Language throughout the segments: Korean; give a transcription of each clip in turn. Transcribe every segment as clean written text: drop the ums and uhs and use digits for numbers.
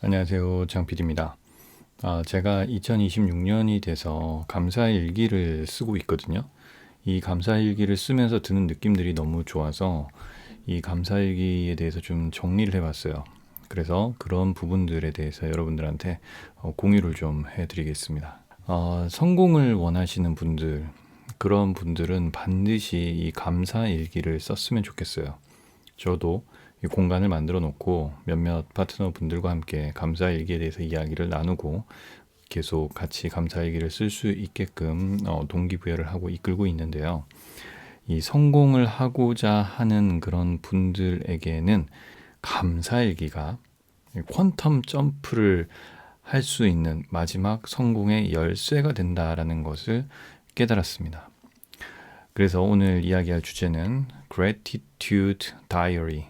안녕하세요. 장PD입니다. 제가 2026년이 돼서 감사일기를 쓰고 있거든요. 이 감사일기를 쓰면서 드는 느낌들이 너무 좋아서 이 감사일기에 대해서 좀 정리를 해봤어요. 그래서 그런 부분들에 대해서 여러분들한테 공유를 좀 해드리겠습니다. 성공을 원하시는 분들, 그런 분들은 반드시 이 감사일기를 썼으면 좋겠어요. 저도 이 공간을 만들어 놓고 몇몇 파트너 분들과 함께 감사일기에 대해서 이야기를 나누고 계속 같이 감사일기를 쓸 수 있게끔 동기부여를 하고 이끌고 있는데요. 이 성공을 하고자 하는 그런 분들에게는 감사일기가 퀀텀 점프를 할 수 있는 마지막 성공의 열쇠가 된다라는 것을 깨달았습니다. 그래서 오늘 이야기할 주제는 Gratitude Diary,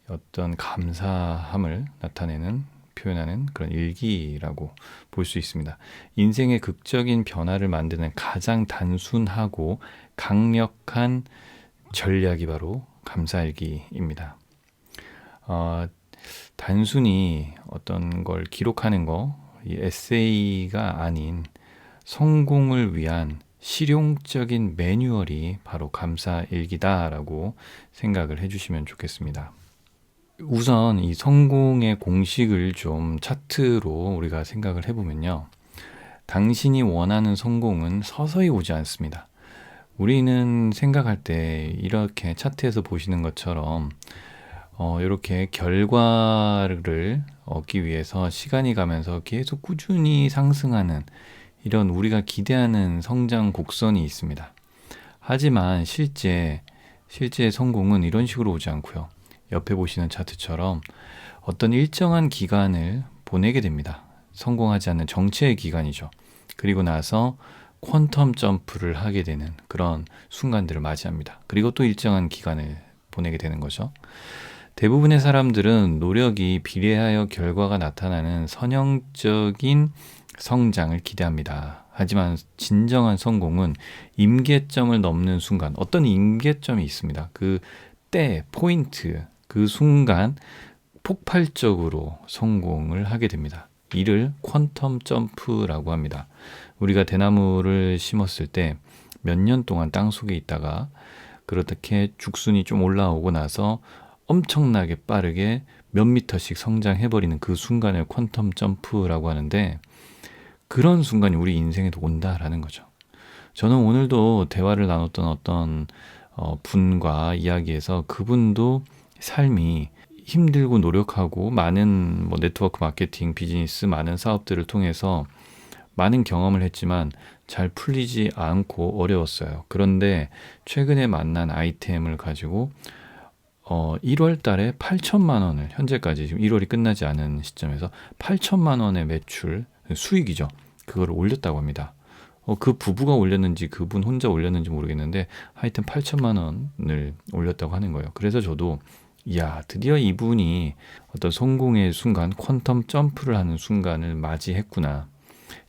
어떤 감사함을 나타내는 표현하는 그런 일기라고 볼 수 있습니다. 인생의 극적인 변화를 만드는 가장 단순하고 강력한 전략이 바로 감사일기입니다. 단순히 어떤 걸 기록하는 거, 이 에세이가 아닌 성공을 위한 실용적인 매뉴얼이 바로 감사일기다라고 생각을 해주시면 좋겠습니다. 우선 이 성공의 공식을 좀 차트로 우리가 생각을 해보면요. 당신이 원하는 성공은 서서히 오지 않습니다. 우리는 생각할 때 이렇게 차트에서 보시는 것처럼 이렇게 결과를 얻기 위해서 시간이 가면서 계속 꾸준히 상승하는 이런 우리가 기대하는 성장 곡선이 있습니다. 하지만 실제 성공은 이런 식으로 오지 않고요. 옆에 보시는 차트처럼 어떤 일정한 기간을 보내게 됩니다. 성공하지 않는 정체의 기간이죠. 그리고 나서 퀀텀 점프를 하게 되는 그런 순간들을 맞이합니다. 그리고 또 일정한 기간을 보내게 되는 거죠. 대부분의 사람들은 노력이 비례하여 결과가 나타나는 선형적인 성장을 기대합니다. 하지만 진정한 성공은 임계점을 넘는 순간, 어떤 임계점이 있습니다. 그 때, 포인트, 그 순간 폭발적으로 성공을 하게 됩니다. 이를 퀀텀 점프라고 합니다. 우리가 대나무를 심었을 때 몇 년 동안 땅 속에 있다가 그렇게 죽순이 좀 올라오고 나서 엄청나게 빠르게 몇 미터씩 성장해버리는 그 순간을 퀀텀 점프라고 하는데, 그런 순간이 우리 인생에도 온다라는 거죠. 저는 오늘도 대화를 나눴던 어떤 분과 이야기에서 그분도 삶이 힘들고 노력하고 많은 네트워크 마케팅, 비즈니스, 많은 사업들을 통해서 많은 경험을 했지만 잘 풀리지 않고 어려웠어요. 그런데 최근에 만난 아이템을 가지고 1월 달에 8천만 원을, 현재까지 지금 1월이 끝나지 않은 시점에서 8천만 원의 매출, 수익이죠. 그걸 올렸다고 합니다. 그 부부가 올렸는지 그분 혼자 올렸는지 모르겠는데 하여튼 8천만 원을 올렸다고 하는 거예요. 그래서 저도 드디어 이분이 어떤 성공의 순간, 퀀텀 점프를 하는 순간을 맞이했구나.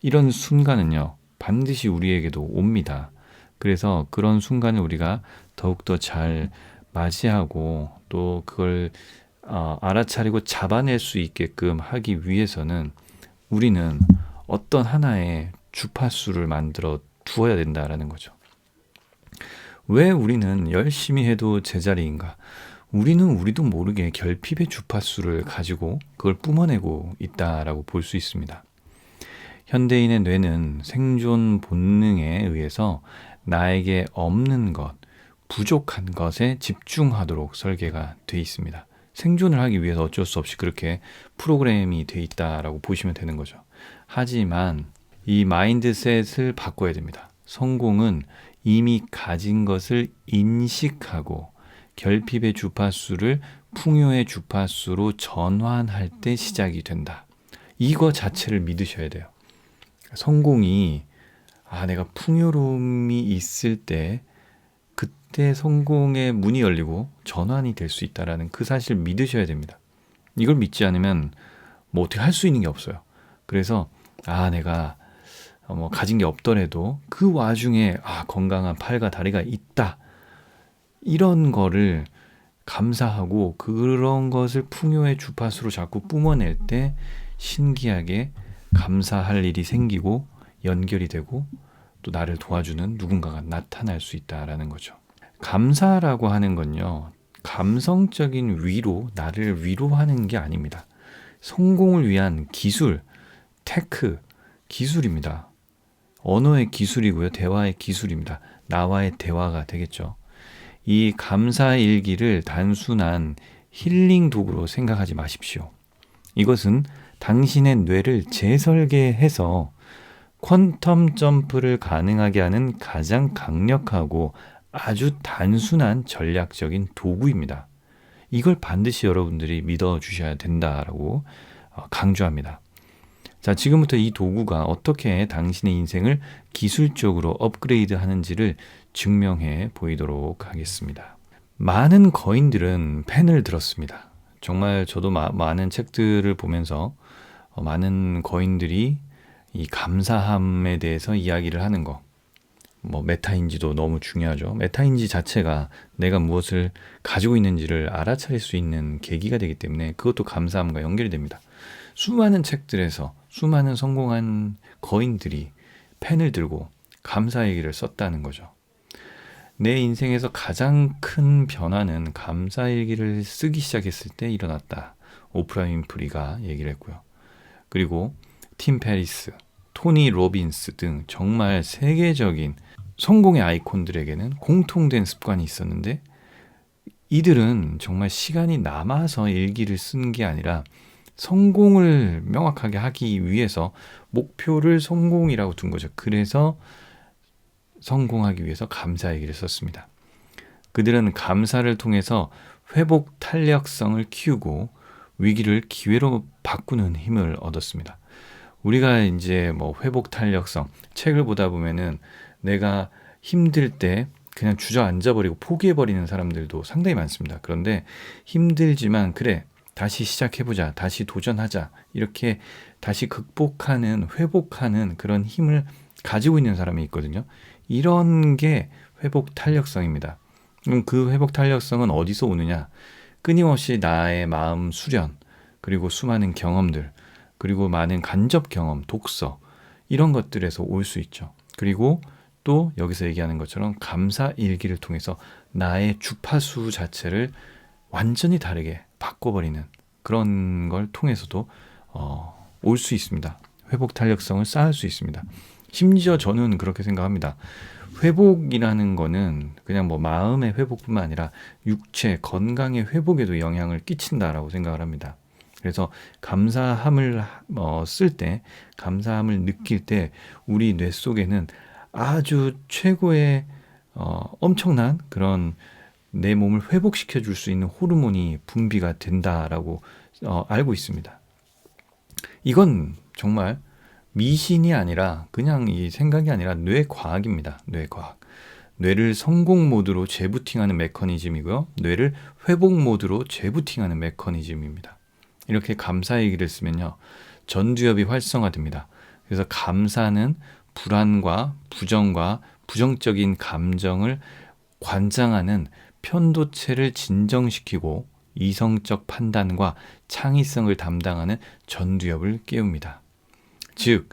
이런 순간은요, 반드시 우리에게도 옵니다. 그래서 그런 순간을 우리가 더욱더 잘 맞이하고 또 그걸 알아차리고 잡아낼 수 있게끔 하기 위해서는 우리는 어떤 하나의 주파수를 만들어 두어야 된다라는 거죠. 왜 우리는 열심히 해도 제자리인가? 우리도 모르게 결핍의 주파수를 가지고 그걸 뿜어내고 있다라고 볼 수 있습니다. 현대인의 뇌는 생존 본능에 의해서 나에게 없는 것, 부족한 것에 집중하도록 설계가 돼 있습니다. 생존을 하기 위해서 어쩔 수 없이 그렇게 프로그램이 돼 있다라고 보시면 되는 거죠. 하지만 이 마인드셋을 바꿔야 됩니다. 성공은 이미 가진 것을 인식하고 결핍의 주파수를 풍요의 주파수로 전환할 때 시작이 된다. 이거 자체를 믿으셔야 돼요. 성공이 내가 풍요로움이 있을 때 그때 성공의 문이 열리고 전환이 될 수 있다라는 그 사실을 믿으셔야 됩니다. 이걸 믿지 않으면 어떻게 할 수 있는 게 없어요. 그래서 내가 가진 게 없더라도 그 와중에 건강한 팔과 다리가 있다, 이런 거를 감사하고 그런 것을 풍요의 주파수로 자꾸 뿜어낼 때 신기하게 감사할 일이 생기고 연결이 되고 또 나를 도와주는 누군가가 나타날 수 있다라는 거죠. 감사라고 하는 건요, 감성적인 위로, 나를 위로하는 게 아닙니다. 성공을 위한 기술, 테크, 기술입니다. 언어의 기술이고요. 대화의 기술입니다. 나와의 대화가 되겠죠. 이 감사 일기를 단순한 힐링 도구로 생각하지 마십시오. 이것은 당신의 뇌를 재설계해서 퀀텀 점프를 가능하게 하는 가장 강력하고 아주 단순한 전략적인 도구입니다. 이걸 반드시 여러분들이 믿어주셔야 된다라고 강조합니다. 자, 지금부터 이 도구가 어떻게 당신의 인생을 기술적으로 업그레이드 하는지를 증명해 보이도록 하겠습니다. 많은 거인들은 펜을 들었습니다. 정말 저도 많은 책들을 보면서 많은 거인들이 이 감사함에 대해서 이야기를 하는 거, 메타인지도 너무 중요하죠. 메타인지 자체가 내가 무엇을 가지고 있는지를 알아차릴 수 있는 계기가 되기 때문에 그것도 감사함과 연결이 됩니다. 수많은 책들에서 수많은 성공한 거인들이 펜을 들고 감사 얘기를 썼다는 거죠. 내 인생에서 가장 큰 변화는 감사 일기를 쓰기 시작했을 때 일어났다. 오프라 윈프리가 얘기를 했고요. 그리고 팀 페리스, 토니 로빈스 등 정말 세계적인 성공의 아이콘들에게는 공통된 습관이 있었는데 이들은 정말 시간이 남아서 일기를 쓴 게 아니라 성공을 명확하게 하기 위해서 목표를 성공이라고 둔 거죠. 그래서 성공하기 위해서 감사 얘기를 썼습니다. 그들은 감사를 통해서 회복 탄력성을 키우고 위기를 기회로 바꾸는 힘을 얻었습니다. 우리가 이제 회복 탄력성, 책을 보다 보면은 내가 힘들 때 그냥 주저앉아버리고 포기해버리는 사람들도 상당히 많습니다. 그런데 힘들지만 그래, 다시 시작해보자, 다시 도전하자, 이렇게 다시 극복하는, 회복하는 그런 힘을 가지고 있는 사람이 있거든요. 이런 게 회복 탄력성입니다. 그럼 그 회복 탄력성은 어디서 오느냐? 끊임없이 나의 마음 수련, 그리고 수많은 경험들, 그리고 많은 간접 경험, 독서, 이런 것들에서 올 수 있죠. 그리고 또 여기서 얘기하는 것처럼 감사 일기를 통해서 나의 주파수 자체를 완전히 다르게 바꿔버리는 그런 걸 통해서도 올 수 있습니다. 회복 탄력성을 쌓을 수 있습니다. 심지어 저는 그렇게 생각합니다. 회복이라는 거는 그냥 마음의 회복뿐만 아니라 육체, 건강의 회복에도 영향을 끼친다라고 생각을 합니다. 그래서 감사함을 쓸 때, 감사함을 느낄 때 우리 뇌 속에는 아주 최고의 엄청난 그런 내 몸을 회복시켜 줄 수 있는 호르몬이 분비가 된다라고 알고 있습니다. 이건 정말 미신이 아니라 그냥 이 생각이 아니라 뇌과학입니다. 뇌과학. 뇌를 성공 모드로 재부팅하는 메커니즘이고요. 뇌를 회복 모드로 재부팅하는 메커니즘입니다. 이렇게 감사 얘기를 쓰면요, 전두엽이 활성화됩니다. 그래서 감사는 불안과 부정과 부정적인 감정을 관장하는 편도체를 진정시키고 이성적 판단과 창의성을 담당하는 전두엽을 깨웁니다. 즉,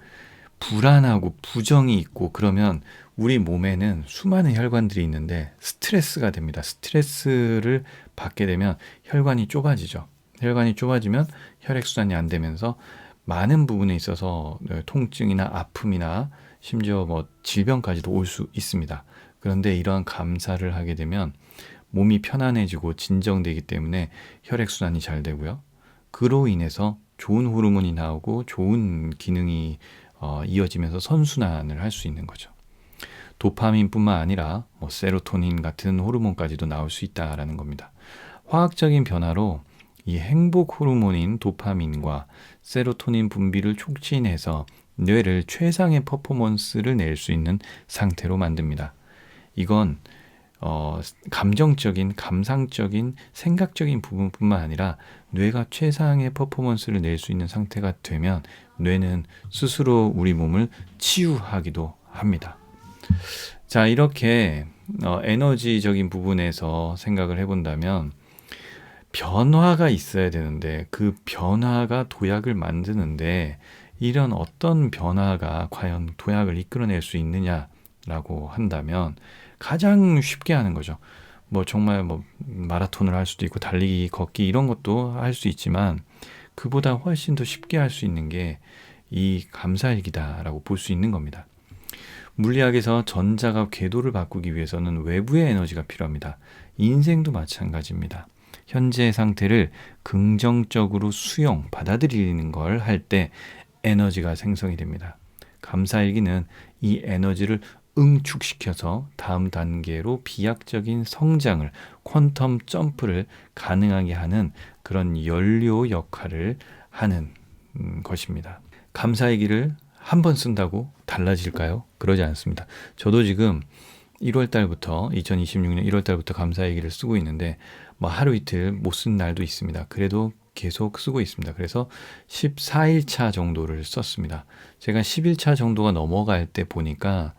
불안하고 부정이 있고 그러면 우리 몸에는 수많은 혈관들이 있는데 스트레스가 됩니다. 스트레스를 받게 되면 혈관이 좁아지죠. 혈관이 좁아지면 혈액순환이 안 되면서 많은 부분에 있어서 통증이나 아픔이나 심지어 질병까지도 올 수 있습니다. 그런데 이러한 감사를 하게 되면 몸이 편안해지고 진정되기 때문에 혈액순환이 잘 되고요. 그로 인해서 좋은 호르몬이 나오고 좋은 기능이 이어지면서 선순환을 할 수 있는 거죠. 도파민뿐만 아니라 세로토닌 같은 호르몬까지도 나올 수 있다라는 겁니다. 화학적인 변화로 이 행복 호르몬인 도파민과 세로토닌 분비를 촉진해서 뇌를 최상의 퍼포먼스를 낼 수 있는 상태로 만듭니다. 이건 감정적인, 감상적인, 생각적인 부분뿐만 아니라 뇌가 최상의 퍼포먼스를 낼 수 있는 상태가 되면 뇌는 스스로 우리 몸을 치유하기도 합니다. 자, 이렇게 에너지적인 부분에서 생각을 해본다면 변화가 있어야 되는데 그 변화가 도약을 만드는데 이런 어떤 변화가 과연 도약을 이끌어낼 수 있느냐라고 한다면 가장 쉽게 하는 거죠. 뭐 정말 뭐 마라톤을 할 수도 있고 달리기, 걷기 이런 것도 할 수 있지만 그보다 훨씬 더 쉽게 할 수 있는 게 이 감사일기다라고 볼 수 있는 겁니다. 물리학에서 전자가 궤도를 바꾸기 위해서는 외부의 에너지가 필요합니다. 인생도 마찬가지입니다. 현재의 상태를 긍정적으로 수용, 받아들이는 걸 할 때 에너지가 생성이 됩니다. 감사일기는 이 에너지를 응축시켜서 다음 단계로 비약적인 성장을, 퀀텀 점프를 가능하게 하는 그런 연료 역할을 하는 것입니다. 감사일기를 한 번 쓴다고 달라질까요? 그러지 않습니다. 저도 지금 1월 달부터 2026년 1월 달부터 감사일기를 쓰고 있는데 뭐 하루 이틀 못 쓴 날도 있습니다. 그래도 계속 쓰고 있습니다. 그래서 14일차 정도를 썼습니다. 제가 10일차 정도가 넘어갈 때 보니까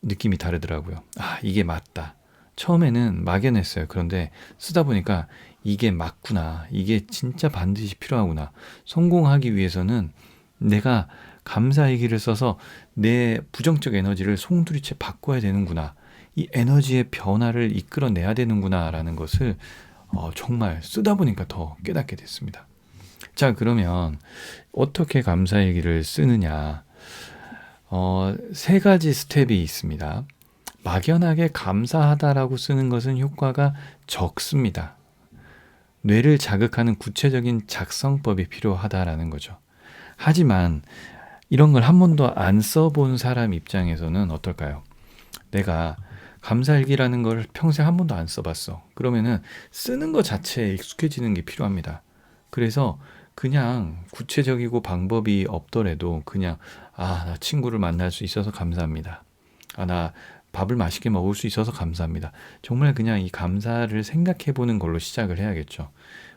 느낌이 다르더라고요. 아, 이게 맞다. 처음에는 막연했어요. 그런데 쓰다 보니까 이게 맞구나. 이게 진짜 반드시 필요하구나. 성공하기 위해서는 내가 감사일기를 써서 내 부정적 에너지를 송두리째 바꿔야 되는구나. 이 에너지의 변화를 이끌어내야 되는구나라는 것을 정말 쓰다 보니까 더 깨닫게 됐습니다. 자, 그러면 어떻게 감사일기를 쓰느냐? 세 가지 스텝이 있습니다. 막연하게 감사하다라고 쓰는 것은 효과가 적습니다. 뇌를 자극하는 구체적인 작성법이 필요하다라는 거죠. 하지만 이런 걸 한 번도 안 써본 사람 입장에서는 어떨까요? 내가 감사일기라는 걸 평생 한 번도 안 써봤어. 그러면은 쓰는 것 자체에 익숙해지는 게 필요합니다. 그래서 그냥 구체적이고 방법이 없더라도 그냥 나 친구를 만날 수 있어서 감사합니다. 나 밥을 맛있게 먹을 수 있어서 감사합니다. 정말 그냥 이 감사를 생각해 보는 걸로 시작을 해야겠죠.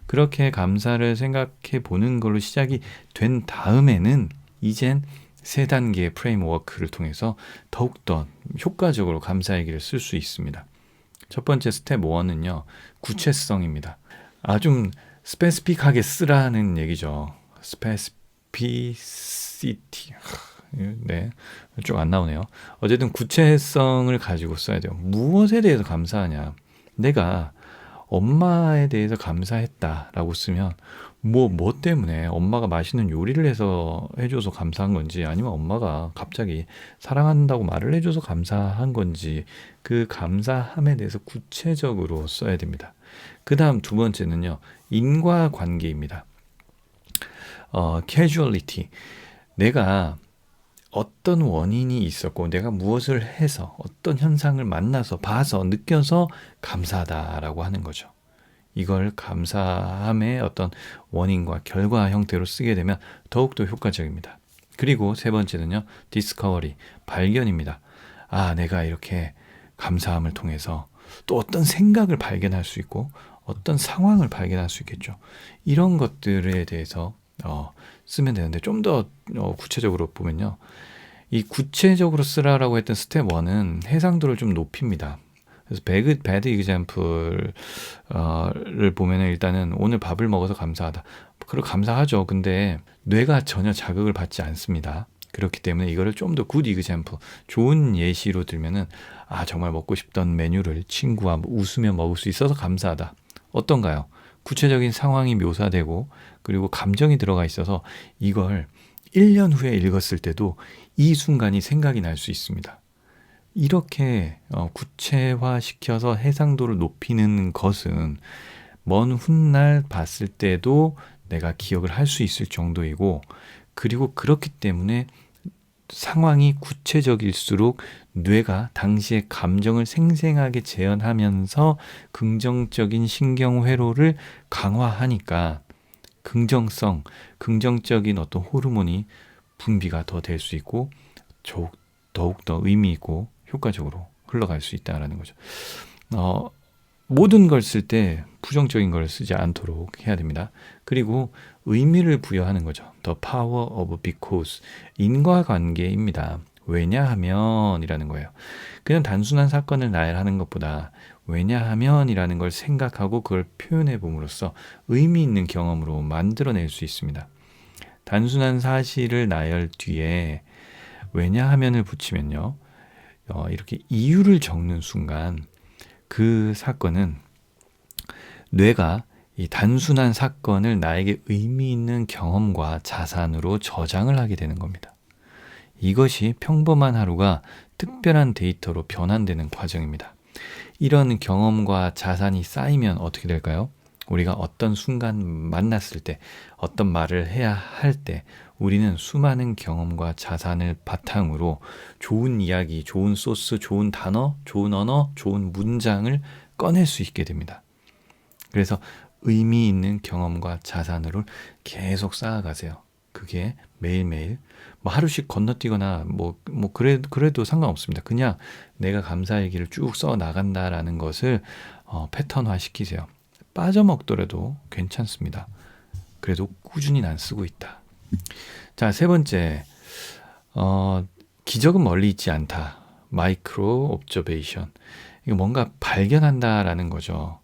그렇게 감사를 생각해 보는 걸로 시작이 된 다음에는 이젠 세 단계의 프레임워크를 통해서 더욱더 효과적으로 감사일기를 쓸 수 있습니다. 첫 번째 스텝 1은요. 구체성입니다. 좀 스페시픽하게 쓰라는 얘기죠. 스페시피시티. 네, 쭉 안 나오네요. 어쨌든 구체성을 가지고 써야 돼요. 무엇에 대해서 감사하냐? 내가 엄마에 대해서 감사했다라고 쓰면 뭐 때문에 엄마가 맛있는 요리를 해서 해줘서 감사한 건지 아니면 엄마가 갑자기 사랑한다고 말을 해줘서 감사한 건지 그 감사함에 대해서 구체적으로 써야 됩니다. 그 다음 두 번째는요. 인과관계입니다. casuality. 내가 어떤 원인이 있었고 내가 무엇을 해서 어떤 현상을 만나서 봐서 느껴서 감사하다라고 하는 거죠. 이걸 감사함의 어떤 원인과 결과 형태로 쓰게 되면 더욱더 효과적입니다. 그리고 세 번째는요. 디스커버리, 발견입니다. 내가 이렇게 감사함을 통해서 또 어떤 생각을 발견할 수 있고 어떤 상황을 발견할 수 있겠죠. 이런 것들에 대해서 쓰면 되는데 좀 더 구체적으로 보면요. 이 구체적으로 쓰라라고 했던 스텝 1은 해상도를 좀 높입니다. 그래서 배드 example를 보면은 일단은 오늘 밥을 먹어서 감사하다. 그리고 감사하죠. 근데 뇌가 전혀 자극을 받지 않습니다. 그렇기 때문에 이거를 좀 더 good example, 좋은 예시로 들면은 정말 먹고 싶던 메뉴를 친구와 웃으며 먹을 수 있어서 감사하다. 어떤가요? 구체적인 상황이 묘사되고 그리고 감정이 들어가 있어서 이걸 1년 후에 읽었을 때도 이 순간이 생각이 날 수 있습니다. 이렇게 구체화시켜서 해상도를 높이는 것은 먼 훗날 봤을 때도 내가 기억을 할 수 있을 정도이고 그리고 그렇기 때문에 상황이 구체적일수록 뇌가 당시의 감정을 생생하게 재현하면서 긍정적인 신경회로를 강화하니까 긍정적인 어떤 호르몬이 분비가 더 될 수 있고 더욱더 의미 있고 효과적으로 흘러갈 수 있다는 거죠. 모든 걸 쓸 때 부정적인 걸 쓰지 않도록 해야 됩니다. 그리고 의미를 부여하는 거죠. The power of because. 인과관계입니다. 왜냐하면 이라는 거예요. 그냥 단순한 사건을 나열하는 것보다 왜냐하면이라는 걸 생각하고 그걸 표현해 봄으로써 의미 있는 경험으로 만들어낼 수 있습니다. 단순한 사실을 나열 뒤에 왜냐하면을 붙이면요. 이렇게 이유를 적는 순간 그 사건은 뇌가 이 단순한 사건을 나에게 의미 있는 경험과 자산으로 저장을 하게 되는 겁니다. 이것이 평범한 하루가 특별한 데이터로 변환되는 과정입니다. 이런 경험과 자산이 쌓이면 어떻게 될까요? 우리가 어떤 순간 만났을 때, 어떤 말을 해야 할 때, 우리는 수많은 경험과 자산을 바탕으로 좋은 이야기, 좋은 소스, 좋은 단어, 좋은 언어, 좋은 문장을 꺼낼 수 있게 됩니다. 그래서 의미 있는 경험과 자산으로 계속 쌓아가세요. 그게 매일매일 뭐 하루씩 건너뛰거나 그래도 상관없습니다. 그냥 내가 감사일기를 쭉 써 나간다라는 것을 패턴화 시키세요. 빠져먹더라도 괜찮습니다. 그래도 꾸준히 난 쓰고 있다. 자, 세 번째, 기적은 멀리 있지 않다. 마이크로 옵저베이션. 이거 뭔가 발견한다라는 거죠.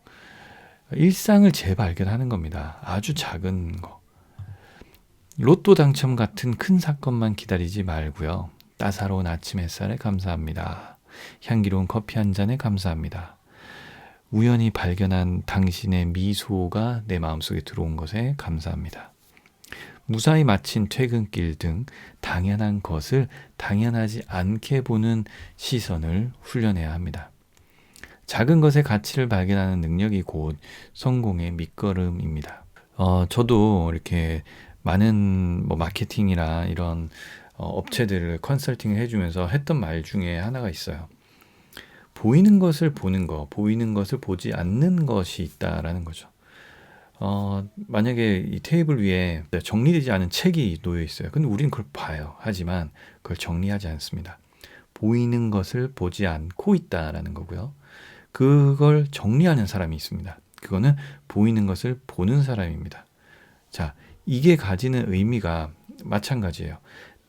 일상을 재발견하는 겁니다. 아주 작은 거. 로또 당첨 같은 큰 사건만 기다리지 말고요. 따사로운 아침 햇살에 감사합니다. 향기로운 커피 한 잔에 감사합니다. 우연히 발견한 당신의 미소가 내 마음속에 들어온 것에 감사합니다. 무사히 마친 퇴근길 등 당연한 것을 당연하지 않게 보는 시선을 훈련해야 합니다. 작은 것의 가치를 발견하는 능력이 곧 성공의 밑거름입니다. 저도 이렇게 많은 마케팅이나 이런 업체들을 컨설팅을 해주면서 했던 말 중에 하나가 있어요. 보이는 것을 보는 거, 보이는 것을 보지 않는 것이 있다라는 거죠. 만약에 이 테이블 위에 정리되지 않은 책이 놓여 있어요. 근데 우리는 그걸 봐요. 하지만 그걸 정리하지 않습니다. 보이는 것을 보지 않고 있다라는 거고요. 그걸 정리하는 사람이 있습니다. 그거는 보이는 것을 보는 사람입니다. 자, 이게 가지는 의미가 마찬가지예요.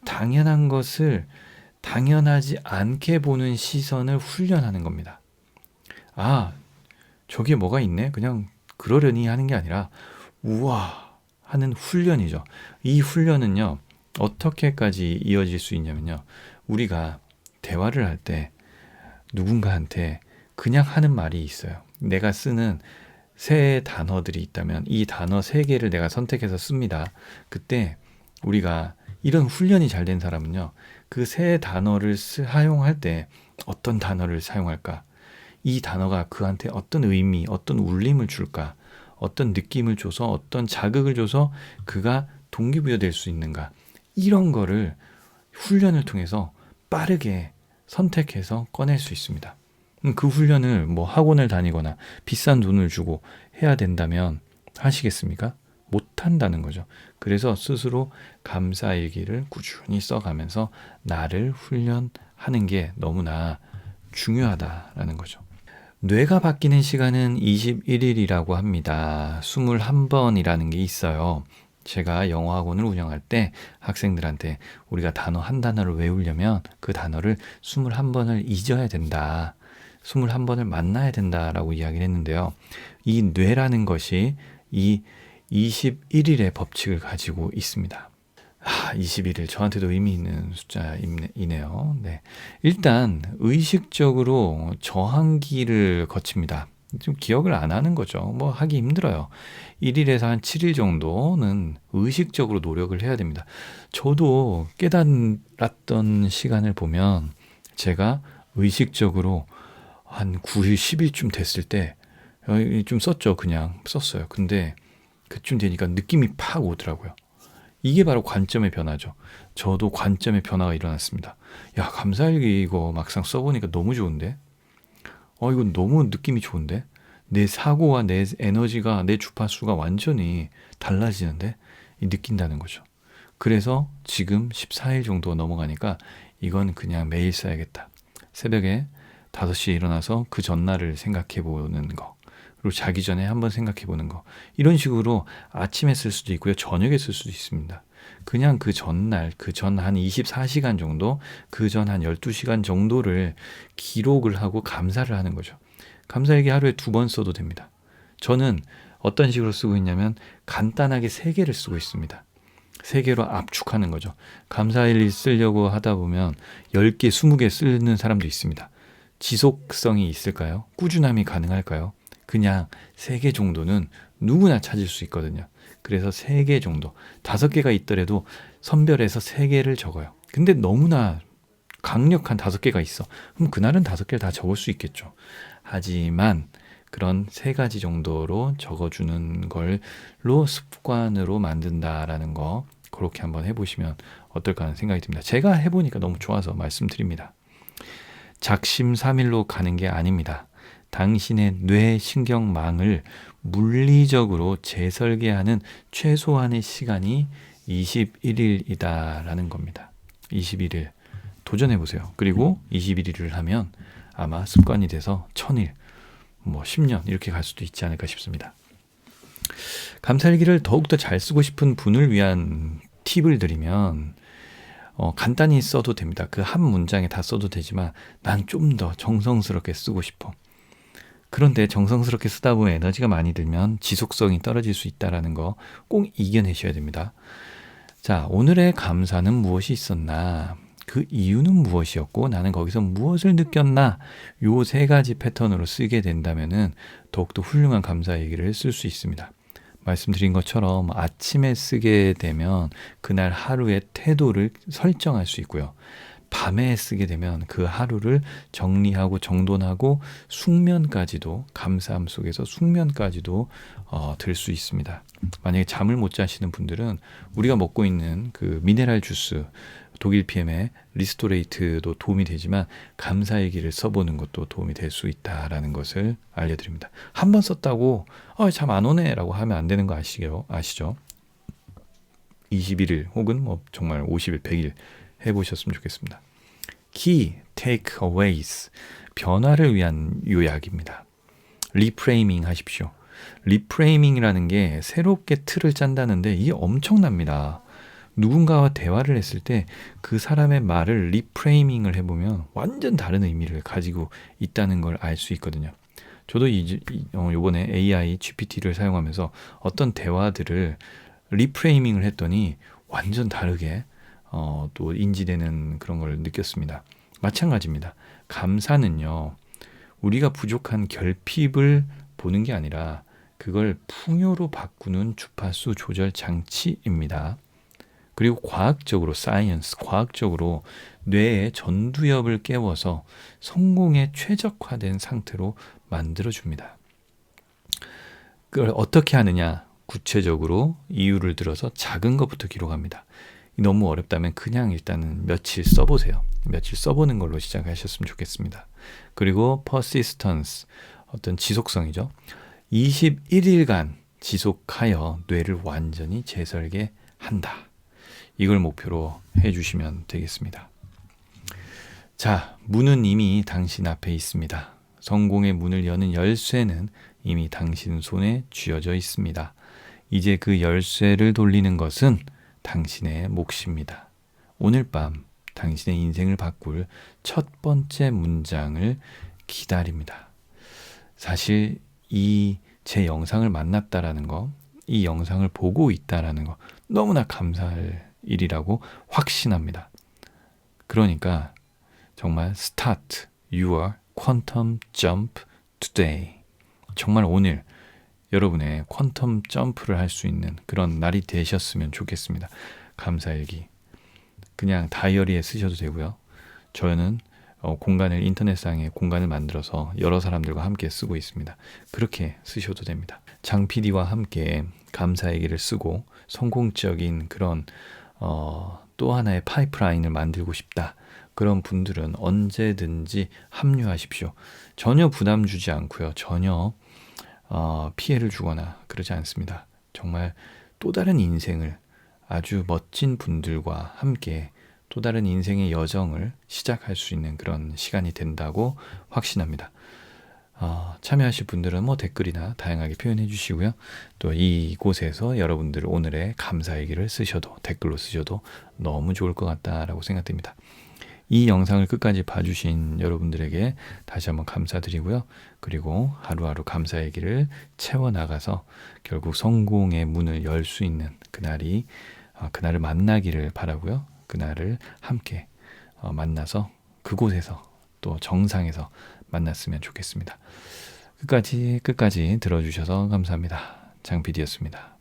당연한 것을 당연하지 않게 보는 시선을 훈련하는 겁니다. 아, 저게 뭐가 있네? 그냥 그러려니 하는 게 아니라 우와 하는 훈련이죠. 이 훈련은요, 어떻게까지 이어질 수 있냐면요. 우리가 대화를 할 때 누군가한테 그냥 하는 말이 있어요. 내가 쓰는 세 단어들이 있다면 이 단어 세 개를 내가 선택해서 씁니다. 그때 우리가 이런 훈련이 잘 된 사람은요. 그 세 단어를 사용할 때 어떤 단어를 사용할까? 이 단어가 그한테 어떤 의미, 어떤 울림을 줄까? 어떤 느낌을 줘서 어떤 자극을 줘서 그가 동기부여될 수 있는가? 이런 거를 훈련을 통해서 빠르게 선택해서 꺼낼 수 있습니다. 그 훈련을 학원을 다니거나 비싼 돈을 주고 해야 된다면 하시겠습니까? 못한다는 거죠. 그래서 스스로 감사일기를 꾸준히 써가면서 나를 훈련하는 게 너무나 중요하다라는 거죠. 뇌가 바뀌는 시간은 21일이라고 합니다. 21번이라는 게 있어요. 제가 영어학원을 운영할 때 학생들한테 우리가 단어 한 단어를 외우려면 그 단어를 21번을 잊어야 된다. 21번을 만나야 된다라고 이야기를 했는데요. 이 뇌라는 것이 이 21일의 법칙을 가지고 있습니다. 21일 저한테도 의미 있는 숫자이네요. 네. 일단 의식적으로 저항기를 거칩니다. 좀 기억을 안 하는 거죠. 하기 힘들어요. 1일에서 한 7일 정도는 의식적으로 노력을 해야 됩니다. 저도 깨달았던 시간을 보면 제가 의식적으로 한 9일, 10일쯤 됐을 때 좀 썼죠. 그냥 썼어요. 근데 그쯤 되니까 느낌이 팍 오더라고요. 이게 바로 관점의 변화죠. 저도 관점의 변화가 일어났습니다. 야, 감사일기 이거 막상 써보니까 너무 좋은데? 이거 너무 느낌이 좋은데? 내 사고와 내 에너지가, 내 주파수가 완전히 달라지는데? 느낀다는 거죠. 그래서 지금 14일 정도 넘어가니까 이건 그냥 매일 써야겠다. 새벽에 5시에 일어나서 그 전날을 생각해 보는 거. 그리고 자기 전에 한번 생각해 보는 거. 이런 식으로 아침에 쓸 수도 있고요. 저녁에 쓸 수도 있습니다. 그냥 그 전날, 그 전 한 24시간 정도, 그 전 한 12시간 정도를 기록을 하고 감사를 하는 거죠. 감사일기 하루에 2번 써도 됩니다. 저는 어떤 식으로 쓰고 있냐면 간단하게 3개를 쓰고 있습니다. 3개로 압축하는 거죠. 감사일기 쓰려고 하다 보면 10개, 20개 쓰는 사람도 있습니다. 지속성이 있을까요? 꾸준함이 가능할까요? 그냥 3개 정도는 누구나 찾을 수 있거든요. 그래서 3개 정도, 5개가 있더라도 선별해서 3개를 적어요. 근데 너무나 강력한 5개가 있어. 그럼 그날은 5개를 다 적을 수 있겠죠. 하지만 그런 3가지 정도로 적어주는 걸로 습관으로 만든다라는 거, 그렇게 한번 해보시면 어떨까 하는 생각이 듭니다. 제가 해보니까 너무 좋아서 말씀드립니다. 작심삼일로 가는 게 아닙니다. 당신의 뇌 신경망을 물리적으로 재설계하는 최소한의 시간이 21일이다라는 겁니다. 21일 도전해보세요. 그리고 21일을 하면 아마 습관이 돼서 1000일, 10년 이렇게 갈 수도 있지 않을까 싶습니다. 감사일기를 더욱더 잘 쓰고 싶은 분을 위한 팁을 드리면 간단히 써도 됩니다. 그 한 문장에 다 써도 되지만 난 좀 더 정성스럽게 쓰고 싶어. 그런데 정성스럽게 쓰다 보면 에너지가 많이 들면 지속성이 떨어질 수 있다는 거 꼭 이겨내셔야 됩니다. 자, 오늘의 감사는 무엇이 있었나? 그 이유는 무엇이었고 나는 거기서 무엇을 느꼈나? 요 3가지 패턴으로 쓰게 된다면은 더욱더 훌륭한 감사 얘기를 쓸 수 있습니다. 말씀드린 것처럼 아침에 쓰게 되면 그날 하루의 태도를 설정할 수 있고요. 밤에 쓰게 되면 그 하루를 정리하고 정돈하고 숙면까지도, 감사함 속에서 숙면까지도 들 수 있습니다. 만약에 잠을 못 자시는 분들은 우리가 먹고 있는 그 미네랄 주스, 독일 PM의 리스토레이트도 도움이 되지만 감사일기를 써보는 것도 도움이 될 수 있다라는 것을 알려드립니다. 한 번 썼다고 잠 안 오네 라고 하면 안 되는 거 아시죠? 21일 혹은 정말 50일, 100일 해보셨으면 좋겠습니다. Key Takeaways, 변화를 위한 요약입니다. 리프레이밍 하십시오. 리프레이밍이라는 게 새롭게 틀을 짠다는데 이게 엄청납니다. 누군가와 대화를 했을 때 그 사람의 말을 리프레이밍을 해보면 완전 다른 의미를 가지고 있다는 걸 알 수 있거든요. 저도 이번에 AI GPT를 사용하면서 어떤 대화들을 리프레이밍을 했더니 완전 다르게 또 인지되는 그런 걸 느꼈습니다. 마찬가지입니다. 감사는요, 우리가 부족한 결핍을 보는 게 아니라 그걸 풍요로 바꾸는 주파수 조절 장치입니다. 그리고 과학적으로, 과학적으로 뇌의 전두엽을 깨워서 성공에 최적화된 상태로 만들어줍니다. 그걸 어떻게 하느냐? 구체적으로 이유를 들어서 작은 것부터 기록합니다. 너무 어렵다면 그냥 일단은 며칠 써보세요. 며칠 써보는 걸로 시작하셨으면 좋겠습니다. 그리고 persistence, 어떤 지속성이죠. 21일간 지속하여 뇌를 완전히 재설계한다. 이걸 목표로 해주시면 되겠습니다. 자, 문은 이미 당신 앞에 있습니다. 성공의 문을 여는 열쇠는 이미 당신 손에 쥐어져 있습니다. 이제 그 열쇠를 돌리는 것은 당신의 몫입니다. 오늘 밤 당신의 인생을 바꿀 첫 번째 문장을 기다립니다. 사실 이 제 영상을 만났다라는 거, 이 영상을 보고 있다라는 거 너무나 감사할 일이라고 확신합니다. 그러니까 정말 start your quantum jump today. 정말 오늘 여러분의 퀀텀 점프를 할 수 있는 그런 날이 되셨으면 좋겠습니다. 감사일기 그냥 다이어리에 쓰셔도 되고요. 저는 인터넷상에 공간을 만들어서 여러 사람들과 함께 쓰고 있습니다. 그렇게 쓰셔도 됩니다. 장 PD와 함께 감사일기를 쓰고 성공적인 그런 또 하나의 파이프라인을 만들고 싶다. 그런 분들은 언제든지 합류하십시오. 전혀 부담 주지 않고요. 전혀 피해를 주거나 그러지 않습니다. 정말 또 다른 인생을 아주 멋진 분들과 함께 또 다른 인생의 여정을 시작할 수 있는 그런 시간이 된다고 확신합니다. 참여하실 분들은 댓글이나 다양하게 표현해 주시고요. 또 이곳에서 여러분들 오늘의 감사일기를 쓰셔도, 댓글로 쓰셔도 너무 좋을 것 같다라고 생각됩니다. 이 영상을 끝까지 봐주신 여러분들에게 다시 한번 감사드리고요. 그리고 하루하루 감사 얘기를 채워나가서 결국 성공의 문을 열 수 있는 그날을 만나기를 바라고요. 그날을 함께 만나서 그곳에서 또 정상에서 만났으면 좋겠습니다. 끝까지 들어주셔서 감사합니다. 장 PD였습니다.